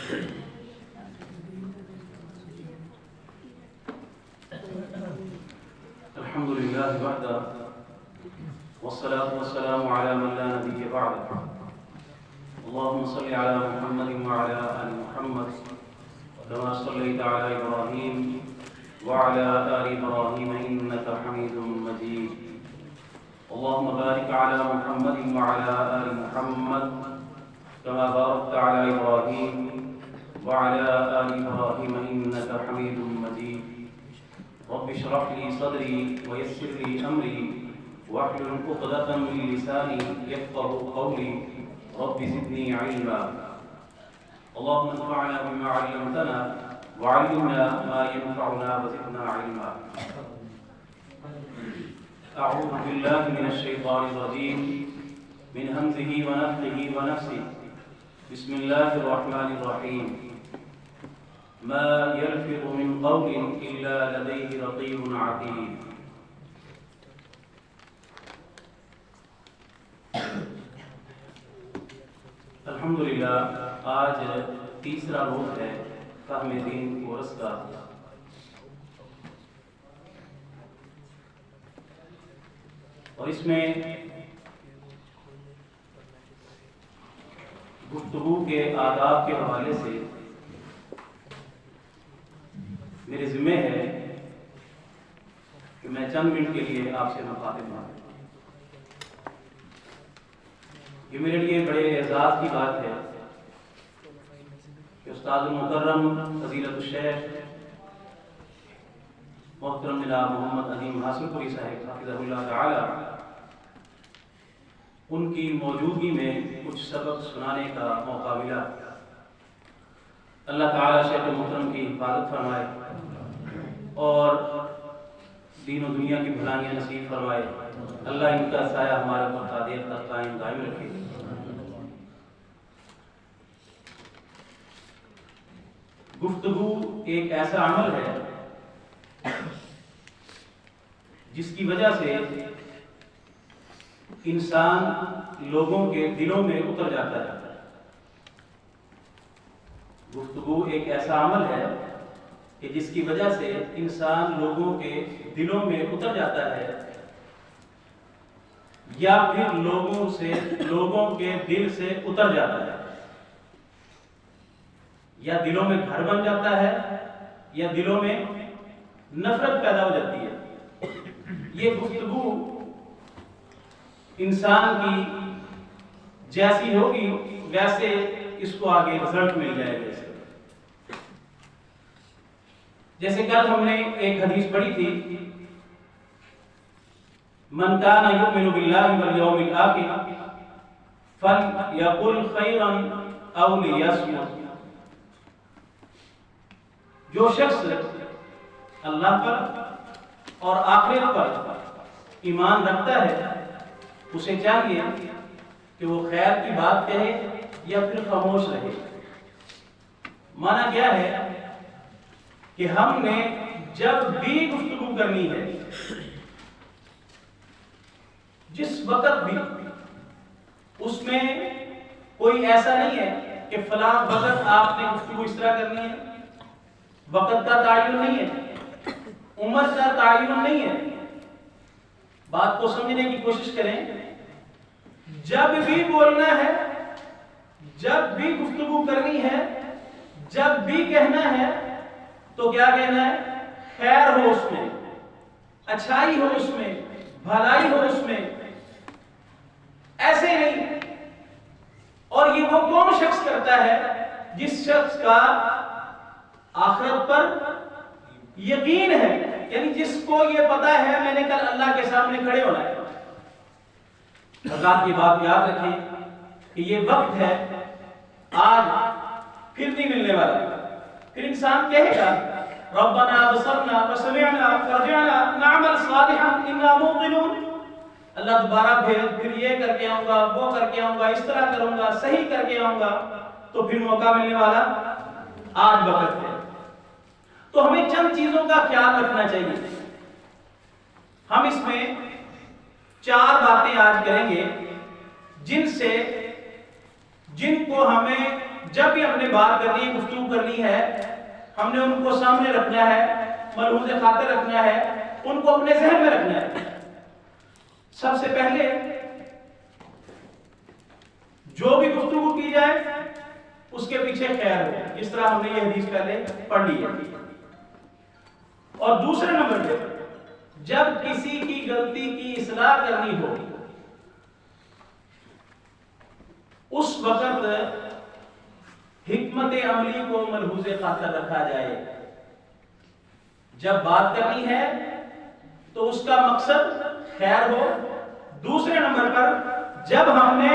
الحمد لله وحده والصلاة والسلام على من لا نبي بعده. اللهم صل على محمد وعلى آل محمد كما صليت على إبراهيم وعلى آل إبراهيم إنك حميد مجيد. اللهم بارك على محمد وعلى آل محمد كما باركت على إبراهيم وعلى آل إبراهيم إنك حميد مجيد. رب اشرح لي صدري ويسر لي أمري واحلل عقدة من لساني يفقهوا قولي. رب زدني علما. اللهم انفعنا بما علمتنا وعلمنا ما ينفعنا وزدنا علما. أعوذ بالله من الشيطان الرجيم من همزه ونفخه ونفسه. بسم الله الرحمن الرحيم. ما يلفظ من قول إلا لديه رقيب عتيد. الحمدللہ آج تیسرا روز ہے فہم دین کورس کا. اور اس میں گفتگو کے آداب کے حوالے سے میرے ذمہ ہے کہ میں چند منٹ کے لیے آپ سے مخاطب ہوں. یہ میرے لیے بڑے اعزاز کی بات ہے کہ استاد المکرم فضیلت الشیخ محترم جناب محمد عظیم حاصل پوری صاحب حفظہ اللہ تعالی ان کی موجودگی میں کچھ سبق سنانے کا موقع ملا. اللہ تعالی شیخ محترم کی حفاظت فرمائے اور دین و دنیا کی بھلائیاں نصیب فرمائے. اللہ ان کا سایہ ہمارے اوپر تا دیر تک قائم دائم رکھے. گفتگو ایک ایسا عمل ہے جس کی وجہ سے انسان لوگوں کے دلوں میں اتر جاتا ہے. گفتگو ایک ایسا عمل ہے کہ جس کی وجہ سے انسان لوگوں کے دلوں میں اتر جاتا ہے یا پھر لوگوں کے دل سے اتر جاتا ہے. یا دلوں میں گھر بن جاتا ہے یا دلوں میں نفرت پیدا ہو جاتی ہے. یہ گفتگو انسان کی جیسی ہوگی ویسے اس کو آگے رزلٹ مل جائے گا. جیسے کل ہم نے ایک حدیث پڑھی تھی من کان یؤمن باللہ والیوم الآخر فلیقل خیرا او لیصمت. جو شخص اللہ پر اور آخرت پر ایمان رکھتا ہے اسے چاہیے کہ وہ خیر کی بات کہے یا پھر خاموش رہے. معنی کیا ہے کہ ہم نے جب بھی گفتگو کرنی ہے جس وقت بھی اس میں کوئی ایسا نہیں ہے کہ فلاں وقت آپ نے گفتگو اس طرح کرنی ہے. وقت کا تعین نہیں ہے, عمر کا تعین نہیں ہے. بات کو سمجھنے کی کوشش کریں. جب بھی بولنا ہے, جب بھی گفتگو کرنی ہے, جب بھی کہنا ہے تو کیا کہنا ہے؟ خیر ہو اس میں, اچھائی ہو اس میں, بھلائی ہو اس میں, ایسے نہیں. اور یہ وہ کون شخص کرتا ہے؟ جس شخص کا آخرت پر یقین ہے, یعنی جس کو یہ پتا ہے میں نے کل اللہ کے سامنے کھڑے ہونا ہے. حضرات یہ بات یاد رکھیں کہ یہ وقت ہے آج پھر نہیں ملنے والا. پھر انسان کہے گا ربنا ابصرنا وسمعنا فرجعنا نعمل صالحا انا موقنون. اللہ دوبارہ پھر یہ کر کے آؤں گا, وہ کر کے آؤں گا, اس طرح کروں گا, صحیح کر کے آؤں گا. تو پھر موقع ملنے والا آج وقت ہے. تو ہمیں چند چیزوں کا خیال رکھنا چاہیے. ہم اس میں 4 باتیں آج کریں گے جن کو ہمیں جب بھی ہم نے بات کرنی ہے، گفتگو کرنی ہے، ہم نے ان کو سامنے رکھنا ہے، ملحوظ خاطر رکھنا ہے، ان کو اپنے ذہن میں رکھنا ہے۔ سب سے پہلے جو بھی گفتگو کی جائے اس کے پیچھے خیر ہو، اس طرح ہم نے یہ حدیث پہلے پڑھ لی ہے۔ اور دوسرے نمبر پہ جب کسی کی غلطی کی اصلاح کرنی ہو اس وقت حکمت عملی کو ملحوظ خاطر رکھا جائے۔ جب بات کرنی ہے تو اس کا مقصد خیر ہو۔ دوسرے نمبر پر جب ہم نے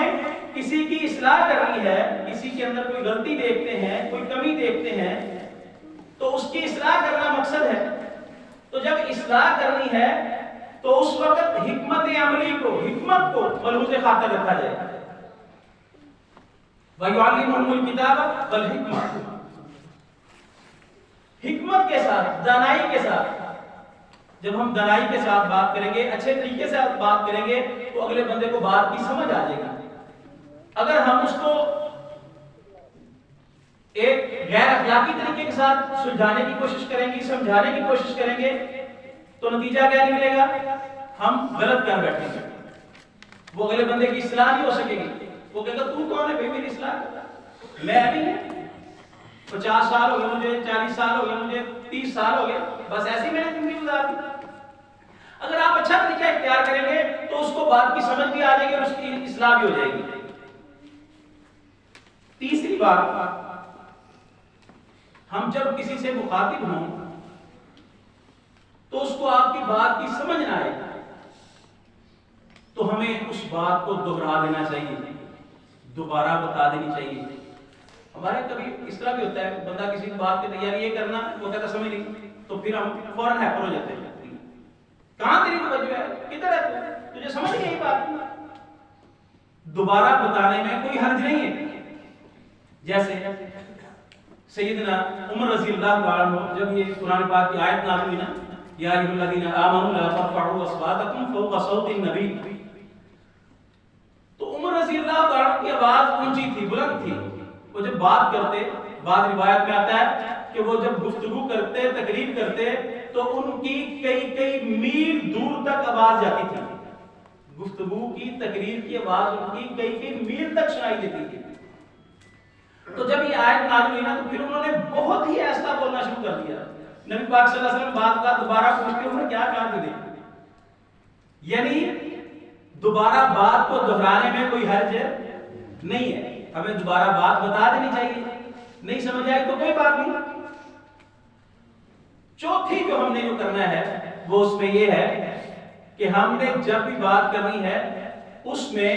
کسی کی اصلاح کرنی ہے، کسی کے اندر کوئی غلطی دیکھتے ہیں، کوئی کمی دیکھتے ہیں تو اس کی اصلاح کرنا مقصد ہے۔ تو جب اصلاح کرنی ہے تو اس وقت حکمت عملی کو، حکمت کو ملحوظ خاطر رکھا جائے۔ وَيُعَلِّمُهُمُ الْكِتَابَ وَالْحِکْمَةَ، حکمت کے ساتھ، دانائی کے ساتھ۔ جب ہم دانائی کے ساتھ بات کریں گے، اچھے طریقے سے بات کریں گے تو اگلے بندے کو بات کی سمجھ آ جائے گی۔ اگر ہم اس کو ایک غیر اخلاقی طریقے کے ساتھ سلجھانے کی کوشش کریں گے، سمجھانے کی کوشش کریں گے تو نتیجہ کیا نکلے گا؟ ہم غلط کر بیٹھیں گے، وہ اگلے بندے کی اصلاح نہیں ہو سکے گی۔ وہ کہے گا تو کون ہے بھائی میری اصلاح کرتا؟ میں ابھی ہے، 50 سال ہو گئے مجھے، 40 سال ہو گئے مجھے، 30 سال ہو گئے، بس ایسی میں نے زندگی گزار دی۔ اگر آپ اچھا طریقہ اختیار کریں گے تو اس کو بات کی سمجھ بھی آ جائے گی اور اس کی اصلاح بھی ہو جائے گی۔ تیسری بات، ہم جب کسی سے مخاطب ہوں تو اس کو آپ کی بات کی سمجھ نہ آئے تو ہمیں اس بات کو دوہرا دینا چاہیے، دوبارہ بتا دینی چاہیے۔ ہمارے کبھی اس طرح بھی ہوتا ہے، بندہ کسی بات کی تیاری یہ کرنا، وہ کہتا سمجھ نہیں، تو پھر ہم فوراً ہیپر ہو جاتے ہیں۔ کہاں تیری توجہ ہے؟ کدھر ہے؟ تجھے سمجھ نہیں آئی بات؟ دوبارہ بتانے میں کوئی حرج نہیں ہے۔ جیسے سیدنا عمر رضی اللہ عنہ جب یہ قرآن پاک کی آیت نازل ہوئی نا، یا ایھا الذین آمنوا لا ترفعوا اصواتکم فوق صوت النبی، تو عمر رضی اللہ عنہ کی آواز اونچی تھی، بلند تھی۔ وہ جب بات کرتے، بعض روایت میں آتا ہے کہ وہ جب گفتگو کرتے، تقریر کرتے تو ان کی کئی میل دور تک آواز جاتی تھی۔ گفتگو کی، تقریر کی آواز ان کی کئی میل تک سنائی دیتی تھی۔ تو جب یہ آیت نازل ہوئی نا تو پھر انہوں نے بہت ہی ایسا بولنا شروع کر دیا۔ نبی پاک صلی اللہ علیہ وسلم بات کا دوبارہ پوچھتے انہوں نے کیا کہا تھا؟ یعنی دوبارہ بات کو دہرانے میں کوئی حرج نہیں ہے، ہمیں دوبارہ بات بتا دینی چاہیے، نہیں سمجھ آئی تو کوئی بات نہیں۔ چوتھی جو ہم نے جو کرنا ہے وہ اس میں یہ ہے کہ ہم نے جب بھی بات کرنی ہے اس میں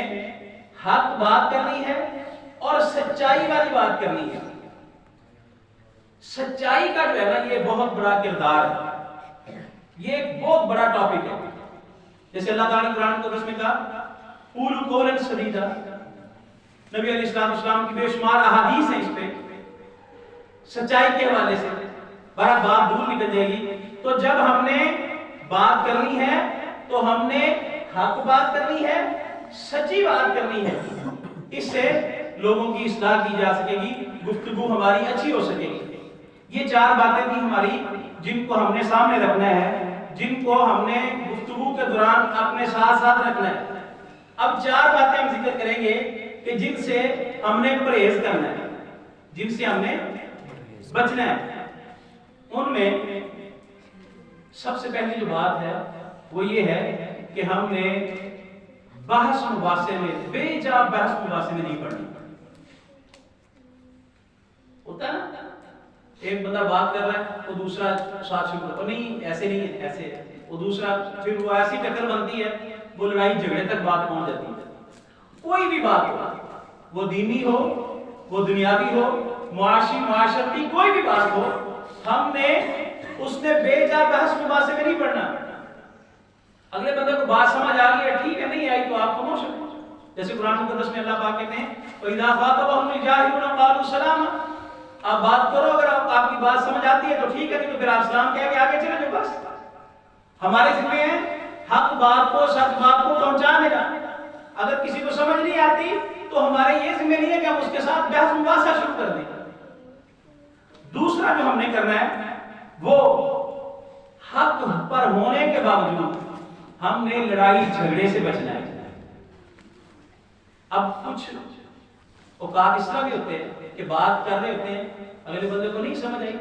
حق بات کرنی ہے اور سچائی والی بات کرنی ہے۔ سچائی کا جو ہے نا یہ بہت بڑا کردار ہے، یہ ایک بہت بڑا ٹاپک ہے۔ جیسے اللہ تعالیٰ نے قرآن کو میں کہا قولوا قولا سدیدا، نبی علیہ السلام کی بے شمار احادیث ہیں اس پہ سچائی کے حوالے سے، بڑا بات دور نکل جائے گی۔ تو جب ہم نے بات کرنی ہے تو ہم نے حق بات کرنی ہے، سچی بات کرنی ہے، اس سے لوگوں کی اصلاح کی جا سکے گی، گفتگو ہماری اچھی ہو سکے گی۔ یہ 4 باتیں تھیں ہماری جن کو ہم نے سامنے رکھنا ہے، جن کو ہم نے گفتگو کے دوران اپنے ساتھ ساتھ رکھنا ہے۔ اب 4 باتیں ہم ذکر کریں گے کہ جن سے ہم نے پرہیز کرنا ہے، جن سے ہم نے بچنا ہے۔ ان میں سب سے پہلی جو بات ہے وہ یہ ہے کہ ہم نے بحث مباحثے میں، بے جا بحث مباحثے میں نہیں پڑھنی۔ ہوتا ہے نا ایک بندہ بات کر رہا ہے وہ دوسرا ساتھ شروع کرتا ہے، نہیں ایسے نہیں ہے، ایسے ہے، وہ دوسرا، پھر وہ ایسی ٹکر بنتی ہے وہ لڑائی جھگڑے تک بات پہنچ جاتی ہے۔ کوئی بھی بات ہو، وہ دینی ہو، وہ دنیاوی ہو، معاشی معاشرتی کوئی بھی بات ہو، ہم نے اس میں بے جا بحث مباحثے میں نہیں پڑھنا۔ اگلے بندے کو بات سمجھ آ گئی ہے، ٹھیک ہے، نہیں آئی تو آپ خاموش ہیں۔ جیسے قرآن مقدس میں اللہ پاک کہتے ہیں وَإِذَا خَاطَبَهُمُ الْجَاهِلُونَ قَالُوا سَلَامًا، آپ بات کرو، اگر آپ کی بات سمجھ آتی ہے تو ٹھیک ہے، نہیں تو پھر آپ سلام کہہ کے آگے چلے جو۔ بس ہمارے ذمہ ہے حق بات کو، سچ بات کو پہنچانے کا۔ اگر کسی کو سمجھ نہیں آتی تو ہمارے یہ ذمہ نہیں ہے کہ ہم اس کے ساتھ بحث مباحثہ شروع کریں۔ دوسرا جو ہم نے کرنا ہے وہ حق پر ہونے کے باوجود ہم نے لڑائی جھگڑے سے بچنا ہے۔ اب کچھ اوقات اس طرح بھی ہوتے ہیں کہ بات کر رہے ہوتے ہیں، اگلے بندے کو نہیں سمجھ آئی،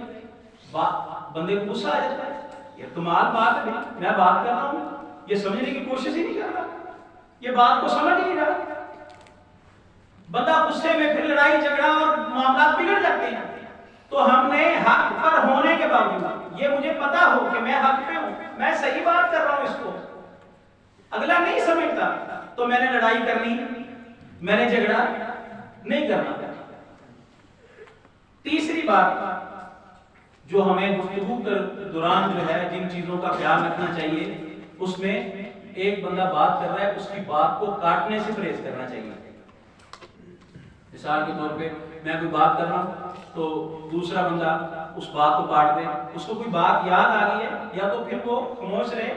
بندے کو غصہ آ جاتا ہے، یہ کمال بات ہے، میں بات کر رہا ہوں، یہ سمجھنے کی کوشش ہی نہیں کر رہا، یہ بات کو سمجھ نہیں رہا، بندہ غصے میں پھر لڑائی جھگڑا اور معاملات بگڑ جاتے ہیں۔ تو ہم نے حق پر ہونے کے باوجود، یہ مجھے پتا ہو کہ میں حق پہ ہوں، میں صحیح بات کر رہا ہوں، اس کو اگلا نہیں سمجھتا تو میں نے لڑائی کرنی، میں نے جھگڑا نہیں کرنا۔ تیسری بات جو ہمیں گفتگو کے دوران جو ہے جن چیزوں کا خیال رکھنا چاہیے، اس میں ایک بندہ بات کر رہا ہے، اس کی بات کو کاٹنے سے پرہیز کرنا چاہیے۔ مثال کے طور پہ میں کوئی بات کر رہا ہوں تو دوسرا بندہ اس بات کو کاٹ دے، اس کو کوئی بات یاد آ گئی ہے یا تو پھر وہ خاموش رہے،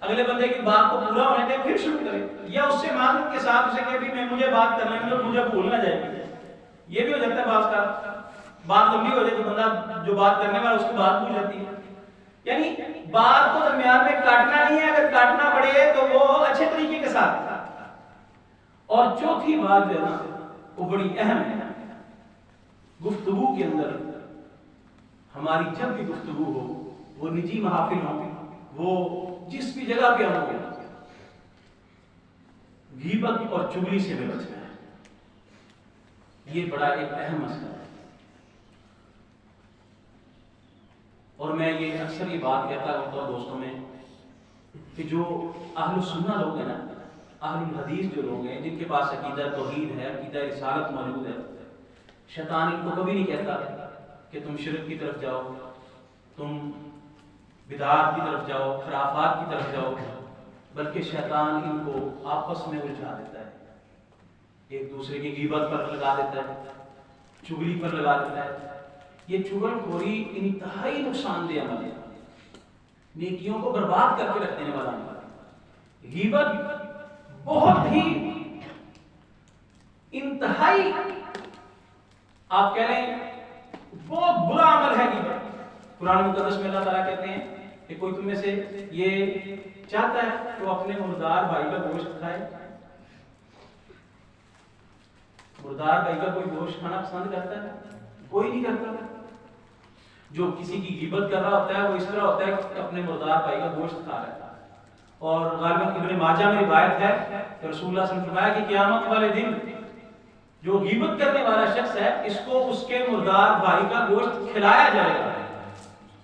اگلے بندے کی بات کو پورا ہونے دے پھر شروع کرے، یا اس سے معذرت کے ساتھ اسے کہ بھی مجھے بات کرنے میں مجھے بھول نہ جائے۔ یہ بھی ہو جاتا ہے بعض کا، بات لمبی ہو جائے تو بندہ جو بات کرنے والا اس کی بات بھول جاتی ہے۔ یعنی بات کو درمیان میں کاٹنا نہیں ہے، اگر کاٹنا پڑے تو وہ اچھے طریقے کے ساتھ۔ اور چوتھی بات جو ہے نا وہ بڑی اہم ہے، گفتگو کے اندر ہماری جب بھی گفتگو ہو، وہ نجی محافل ہو، وہ جس بھی جگہ پہ ہو، غیبت اور چغلی سے بھی بچنا ہے۔ یہ بڑا ایک اہم مسئلہ ہے، اور میں یہ اکثر یہ بات کہتا ہوتا ہوں دوستوں میں کہ جو اہل السنہ لوگ ہیں نا، اہل الحدیث جو لوگ ہیں جن کے پاس عقیدہ توحید ہے، عقیدہ رسالت موجود ہے، شیطان ان کو کبھی نہیں کہتا کہ تم شرک کی طرف جاؤ، تم بدعات کی طرف جاؤ، خرافات کی طرف جاؤ، بلکہ شیطان ان کو آپس میں الجھا دیتا ہے، ایک دوسرے کی غیبت پر لگا دیتا ہے، چغلی پر لگا دیتا ہے۔ یہ چغل خوری انتہائی نقصان دہ عمل ہے، نیکیوں کو برباد کر کے رکھ دینے والا عمل ہے۔ غیبت بہت ہی انتہائی آپ کہہ لیں بہت برا عمل ہے غیبت۔ قرآن مقدس میں اللہ تعالیٰ کہتے ہیں کہ کوئی تم میں سے یہ چاہتا ہے کہ وہ اپنے مردار بھائی کا گوشت کھائے؟ مردار بھائی کا کوئی گوشت کھانا پسند کرتا ہے؟ کوئی نہیں کرتا۔ جو کسی کی غیبت کر رہا ہوتا ہے وہ اس طرح ہوتا ہے کہ اپنے مردار بھائی کا گوشت کھا رہا ہے۔ اور غالباً ابن ماجہ میں روایت ہے کہ رسول اللہ صلی اللہ علیہ وسلم نے فرمایا کہ قیامت والے دن جو غیبت کرنے والا شخص ہے اس کو اس کے مردار بھائی کا گوشت کھلایا جائے گا،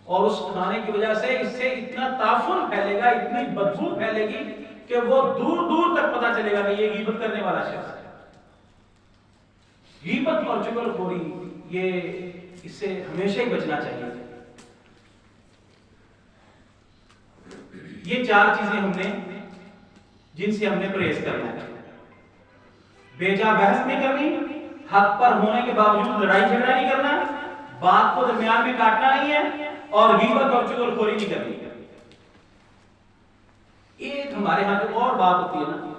اور اس کھانے کی وجہ سے اس سے اتنا تعفن پھیلے گا، اتنی بدبو پھیلے گی کہ وہ دور دور تک پتہ چلے گا کہ یہ غیبت کرنے والا شخص ہے۔ غیبت اور چغل خوری یہ اس سے ہمیشہ ہی بچنا چاہیے۔ یہ چار چیزیں ہم نے جن سے ہم نے پرہیز کرنا ہے، بے جا بحث نہیں کرنی، حق پر ہونے کے باوجود لڑائی جھگڑا نہیں کرنا، بات کو درمیان میں کاٹنا نہیں ہے، اور غیبت اور چغل خوری نہیں کرنی۔ ایک ہمارے ہاں جو اور بات ہوتی ہے نا،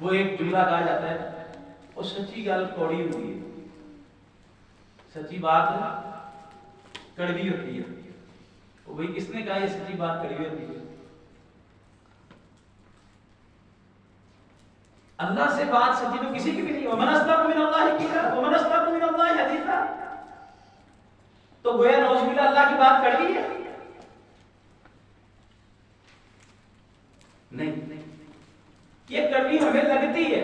وہ ایک جملہ کہا جاتا ہے وہ سچی گل کوڑی ہوتی ہے، سچی بات کڑوی ہوتی ہے۔ وہ بھئی کس نے کہا یہ سچی بات کڑوی ہوتی ہے؟ اللہ سے بات سچی تو کسی کی بھی نہیں۔ وَمَنْ أَصْدَقُ مِنَ اللَّهِ قِيلًا وَمَنْ أَصْدَقُ مِنَ اللَّهِ حَدِيثًا، تو گویا نعوذ باللہ اللہ کی بات کڑوی ہے؟ نہیں، یہ کڑوی ہمیں لگتی ہے،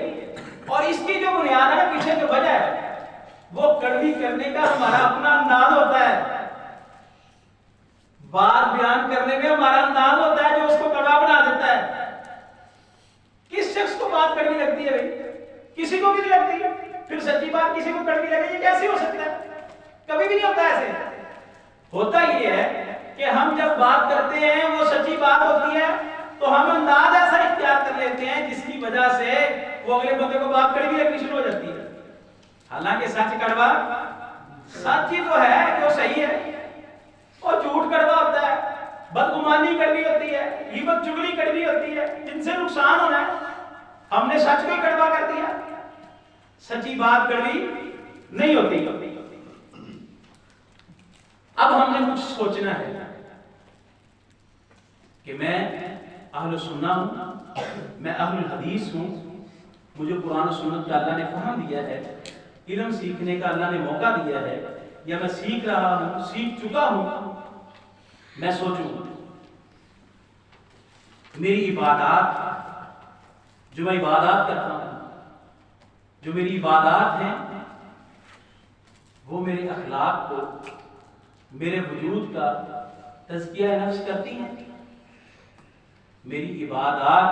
اور اس کی جو بنیاد ہے پیچھے جو وجہ ہے وہ کڑوی کرنے کا ہمارا اپنا انداز ہوتا ہے، بات بیان کرنے میں ہمارا انداز ہوتا ہے جو اس کو کڑوا بنا دیتا ہے۔ کس شخص کو بات کڑوی لگتی ہے بھائی؟ کسی کو بھی نہیں لگتی، پھر سچی بات کسی کو کڑوی لگے یہ کیسے ہو سکتا ہے؟ کبھی بھی نہیں ہوتا ایسے۔ ہوتا یہ ہے کہ ہم جب بات کرتے ہیں وہ سچی بات ہوتی ہے تو ہم انداز ایسا اختیار کر لیتے ہیں جس کی وجہ سے وہ اگلے بندے کو بات کڑوی لگنی شروع ہو جاتی ہے، حالانکہ سچ کڑوا سچ ہی تو ہے جو صحیح ہے، اور جھوٹ کڑوا ہوتا ہے، بدگمانی کڑوی ہوتی ہے، غیبت چغلی کڑوی ہوتی ہے، جن سے نقصان ہونا ہے۔ ہم نے سچ کو کڑوا کر دیا، سچی بات کڑوی نہیں ہوتی۔ اب ہم نے کچھ سوچنا ہے کہ میں اہل سنہ ہوں، میں اہل الحدیث ہوں، مجھے قرآن و سنت کا اللہ نے فہم دیا ہے، علم سیکھنے کا اللہ نے موقع دیا ہے، یا میں سیکھ رہا ہوں، سیکھ چکا ہوں، میں سوچوں میری عبادات، جو میں عبادات کرتا ہوں، جو میری عبادات ہیں، وہ میرے اخلاق کو، میرے وجود کا تزکیہ نفس کرتی ہیں؟ میری عبادات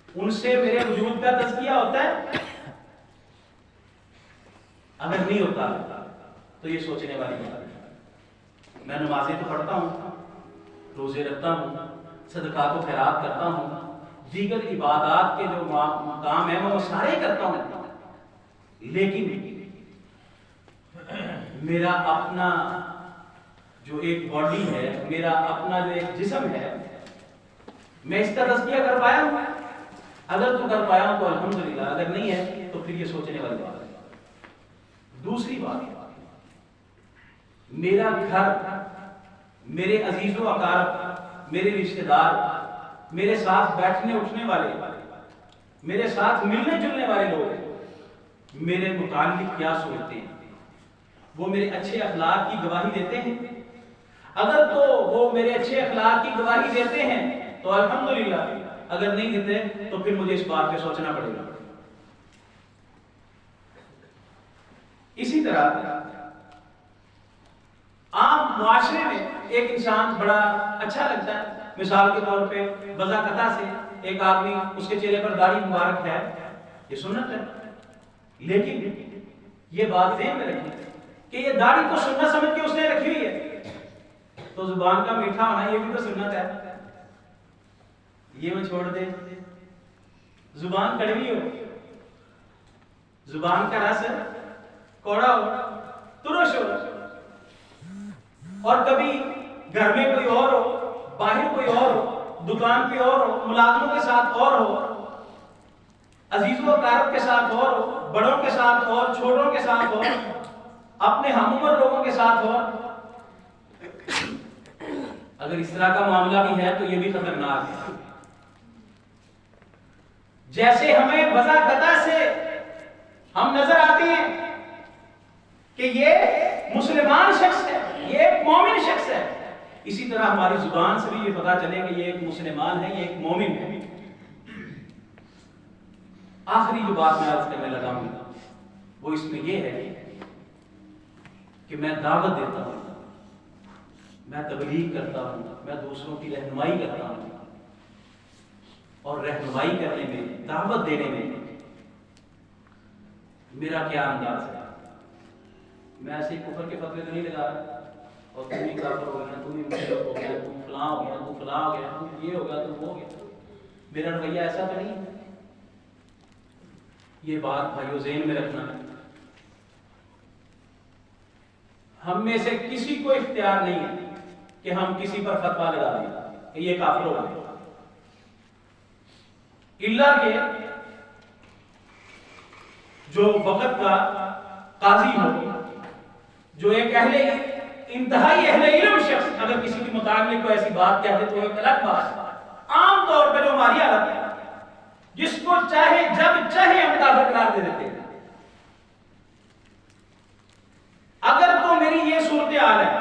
ان سے میرے وجود کا تزکیہ ہوتا ہے؟ اگر نہیں ہوتا تو یہ سوچنے والی بات ہے۔ میں نمازیں تو پڑھتا ہوں، روزے رکھتا ہوں، صدقات و خیرات کرتا ہوں، دیگر عبادات کے جو کام ہیں وہ سارے کرتا ہوں، لیکن میرا اپنا جو ایک باڈی ہے، میرا اپنا جو ایک جسم ہے، میں اس کا تزکیہ کر پایا ہوں؟ اگر تو کر پایا ہوں تو الحمدللہ، اگر نہیں ہے تو پھر یہ سوچنے والی بات ہے۔ دوسری بات، میرا گھر، میرے عزیز و اقارب، میرے رشتہ دار، میرے ساتھ بیٹھنے اٹھنے والے، میرے ساتھ ملنے جلنے والے لوگ میرے متعلق کیا سوچتے ہیں؟ وہ میرے اچھے اخلاق کی گواہی دیتے ہیں؟ اگر تو وہ میرے اچھے اخلاق کی گواہی دیتے ہیں تو الحمدللہ، اگر نہیں دیتے تو پھر مجھے اس بات پہ سوچنا پڑے گا۔ اسی طرح عام معاشرے میں ایک انسان بڑا اچھا لگتا ہے، مثال کے طور پہ بذاقطع سے ایک آدمی، اس کے چہرے پر داڑھی مبارک ہے، یہ سنت ہے، لیکن یہ بات ذہن میں رکھیں کہ یہ داڑھی کو سنت سمجھ کے اس نے رکھی ہوئی ہے، تو زبان کا میٹھا ہونا یہ بھی تو سنت ہے، یہ میں چھوڑ دے، زبان کڑوی ہو، زبان کا رس کوڑا ہو، ترش ہو، اور کبھی گھر میں کوئی اور ہو، باہر کوئی اور ہو، دکان پہ اور ہو، ملازموں کے ساتھ اور ہو، عزیز و اقارب کے ساتھ اور ہو، بڑوں کے ساتھ اور، چھوٹوں کے ساتھ اور، اپنے ہم عمر لوگوں کے ساتھ اور، اگر اس طرح کا معاملہ بھی ہے تو یہ بھی خطرناک ہے۔ جیسے ہمیں بذاقطع سے ہم نظر آتے ہیں کہ یہ مسلمان شخص ہے، یہ ایک مومن شخص ہے، اسی طرح ہماری زبان سے بھی یہ پتا چلے کہ یہ ایک مسلمان ہے، یہ ایک مومن ہے۔ آخری جو بات میں عرض کرنے لگا ہوں وہ اس میں یہ ہے کہ میں دعوت دیتا ہوں، میں تبلیغ کرتا ہوں، میں دوسروں کی رہنمائی کرتا ہوں، اور رہنمائی کرنے میں، دعوت دینے میں میرا کیا انداز ہے؟ میں ایسے ہی کفر کے فتوے تو نہیں لگا رہا اور تم ہی کافر ہو گیا، تم ہی مشرک ہو گیا، تم فلاں ہو گیا، تم فلاں ہو گیا، تم یہ ہو گیا، تم وہ گیا۔ میرا رویہ ایسا تو نہیں ہے۔ یہ بات بھائیو ذہن میں رکھنا، ہم میں سے کسی کو اختیار نہیں ہے کہ ہم کسی پر فتویٰ لگا دیں کہ یہ کافر ہو گیا، اللہ کے جو وقت کا قاضی ہو، جو ایک انتہائی اہل علم شخص اگر کسی کے متعلق کوئی ایسی بات کہتے تو ایک الگ بات، عام طور پہ جو ہماری حالت ہے، جس کو چاہے جب چاہے ہم کافر قرار دے دیتے ہیں۔ اگر تو میری یہ صورتحال ہے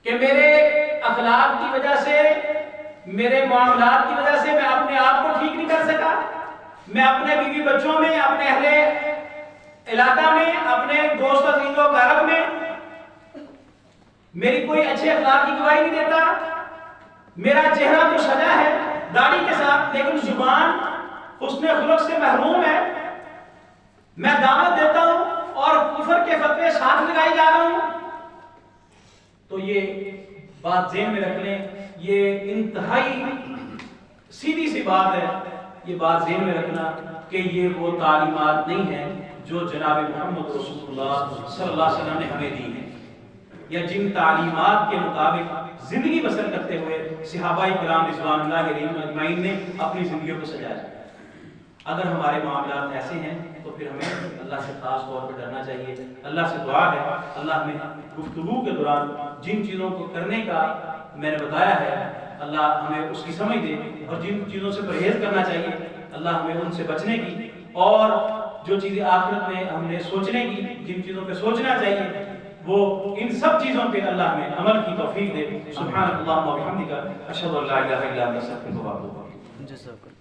کہ میرے اخلاق کی وجہ سے، میرے معاملات کی وجہ سے میں اپنے آپ کو ٹھیک نہیں کر سکا، میں اپنے بیوی بچوں میں، اپنے اہل علاقہ میں، اپنے دوست عزیز و اقارب میں میری کوئی اچھے اخلاق کی گواہی نہیں دیتا، میرا چہرہ تو سجا ہے داڑھی کے ساتھ لیکن زبان حسن خلق سے محروم ہے، میں دعوت دیتا ہوں اور کفر کے فتوے ساتھ لگائی جا رہا ہوں، تو یہ بات ذہن میں رکھ لیں، یہ انتہائی سیدھی سی بات ہے، یہ بات ذہن میں رکھنا کہ یہ وہ تعلیمات نہیں ہیں جو جناب محمد رسول اللہ صلی اللہ علیہ وسلم نے ہمیں دی ہیں، یا جن تعلیمات کے مطابق زندگی بسر کرتے ہوئے صحابہ کرام رضوان اللہ علیہم اجمعین نے اپنی زندگیوں کو سجایا۔ اگر ہمارے معاملات ایسے ہیں تو پھر ہمیں اللہ سے خاص طور پہ ڈرنا چاہیے. اللہ سے دعا ہے اللہ ہمیں گفتگو کے دوران جن چیزوں کو کرنے کا میں نے بتایا ہے اللہ ہمیں اس کی سمجھ دے, اور جن چیزوں سے پرہیز کرنا چاہیے اللہ ہمیں ان سے بچنے کی, اور جو چیزیں آخرت میں ہم نے سوچنے کی, جن چیزوں پہ سوچنا چاہیے وہ ان سب چیزوں پہ اللہ ہمیں عمل کی توفیق دے. سبحانک اللہم و بحمدک اشہد ان لا الہ الا انت استغفرک و اتوب الیک.